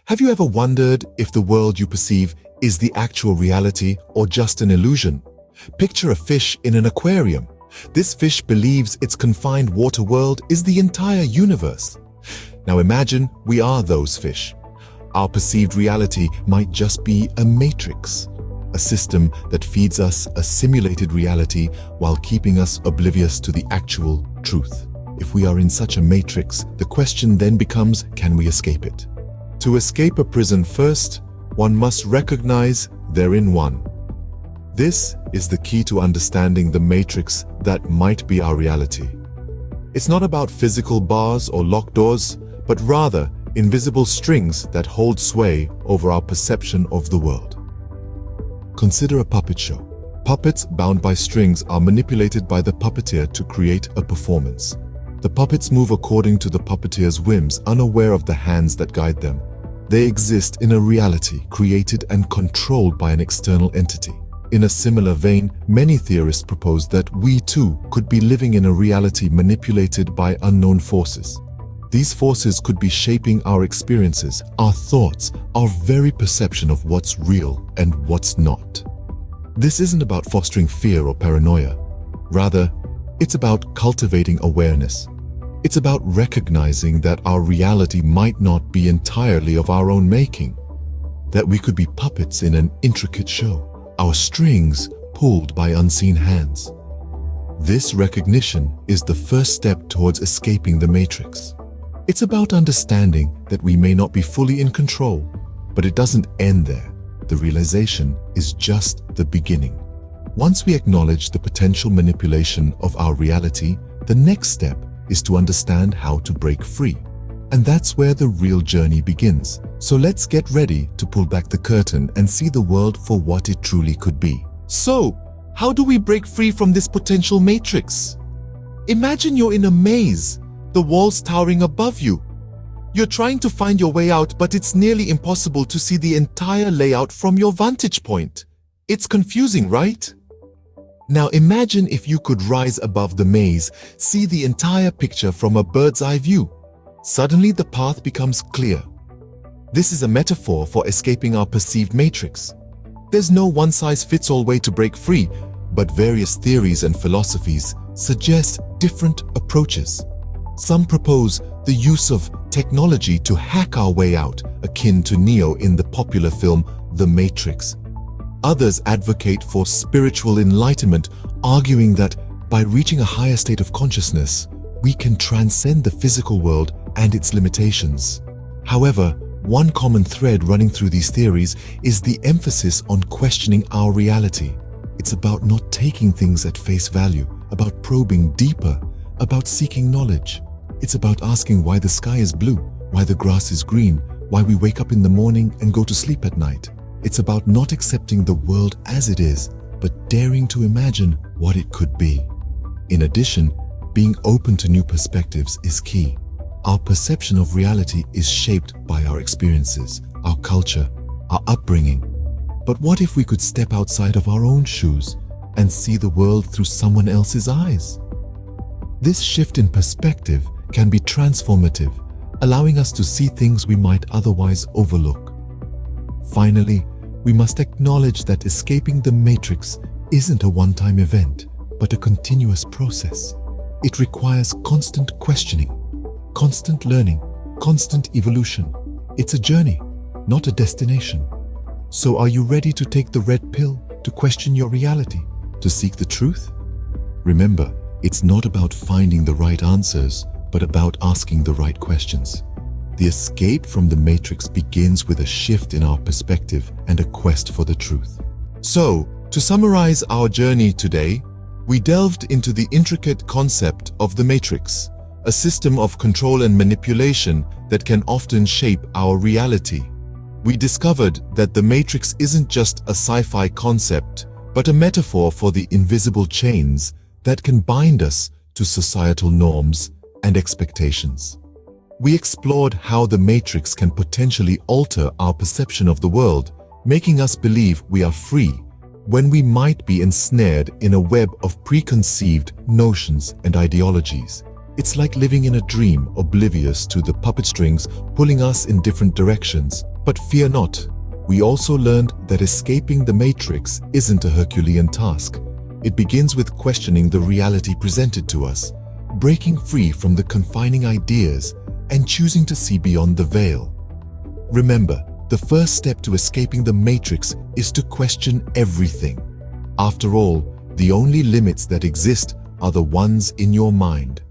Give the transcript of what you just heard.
Have you ever wondered if the world you perceive is the actual reality or just an illusion? Picture a fish in an aquarium. This fish believes its confined water world is the entire universe. Now imagine we are those fish. Our perceived reality might just be a matrix, a system that feeds us a simulated reality while keeping us oblivious to the actual truth. If we are in such a matrix, the question then becomes, can we escape it? To escape a prison first, one must recognize they're in one. This is the key to understanding the matrix that might be our reality. It's not about physical bars or locked doors, but rather invisible strings that hold sway over our perception of the world. Consider a puppet show. Puppets bound by strings are manipulated by the puppeteer to create a performance. The puppets move according to the puppeteer's whims, unaware of the hands that guide them. They exist in a reality created and controlled by an external entity. In a similar vein, many theorists propose that we too could be living in a reality manipulated by unknown forces. These forces could be shaping our experiences, our thoughts, our very perception of what's real and what's not. This isn't about fostering fear or paranoia. Rather, it's about cultivating awareness. It's about recognizing that our reality might not be entirely of our own making, that we could be puppets in an intricate show, our strings pulled by unseen hands. This recognition is the first step towards escaping the matrix. It's about understanding that we may not be fully in control, but it doesn't end there. The realization is just the beginning. Once we acknowledge the potential manipulation of our reality, the next step is to understand how to break free. And that's where the real journey begins. So let's get ready to pull back the curtain and see the world for what it truly could be. So, how do we break free from this potential matrix? Imagine you're in a maze, the walls towering above you. You're trying to find your way out, but it's nearly impossible to see the entire layout from your vantage point. It's confusing, right? Now imagine if you could rise above the maze, see the entire picture from a bird's eye view. Suddenly the path becomes clear. This is a metaphor for escaping our perceived matrix. There's no one-size-fits-all way to break free, but various theories and philosophies suggest different approaches. Some propose the use of technology to hack our way out, akin to Neo in the popular film The Matrix. Others advocate for spiritual enlightenment, arguing that by reaching a higher state of consciousness, we can transcend the physical world and its limitations. However, one common thread running through these theories is the emphasis on questioning our reality. It's about not taking things at face value, about probing deeper, about seeking knowledge. It's about asking why the sky is blue, why the grass is green, why we wake up in the morning and go to sleep at night. It's about not accepting the world as it is, but daring to imagine what it could be. In addition, being open to new perspectives is key. Our perception of reality is shaped by our experiences, our culture, our upbringing. But what if we could step outside of our own shoes and see the world through someone else's eyes? This shift in perspective can be transformative, allowing us to see things we might otherwise overlook. Finally, we must acknowledge that escaping the matrix isn't a one-time event, but a continuous process. It requires constant questioning, constant learning, constant evolution. It's a journey, not a destination. So are you ready to take the red pill, to question your reality, to seek the truth? Remember, it's not about finding the right answers, but about asking the right questions. The escape from the matrix begins with a shift in our perspective and a quest for the truth. So, to summarize our journey today, we delved into the intricate concept of the matrix, a system of control and manipulation that can often shape our reality. We discovered that the matrix isn't just a sci-fi concept, but a metaphor for the invisible chains that can bind us to societal norms and expectations. We explored how the matrix can potentially alter our perception of the world, making us believe we are free when we might be ensnared in a web of preconceived notions and ideologies. It's like living in a dream, oblivious to the puppet strings pulling us in different directions. But fear not. We also learned that escaping the matrix isn't a Herculean task. It begins with questioning the reality presented to us, breaking free from the confining ideas, and choosing to see beyond the veil. Remember, the first step to escaping the matrix is to question everything. After all, the only limits that exist are the ones in your mind.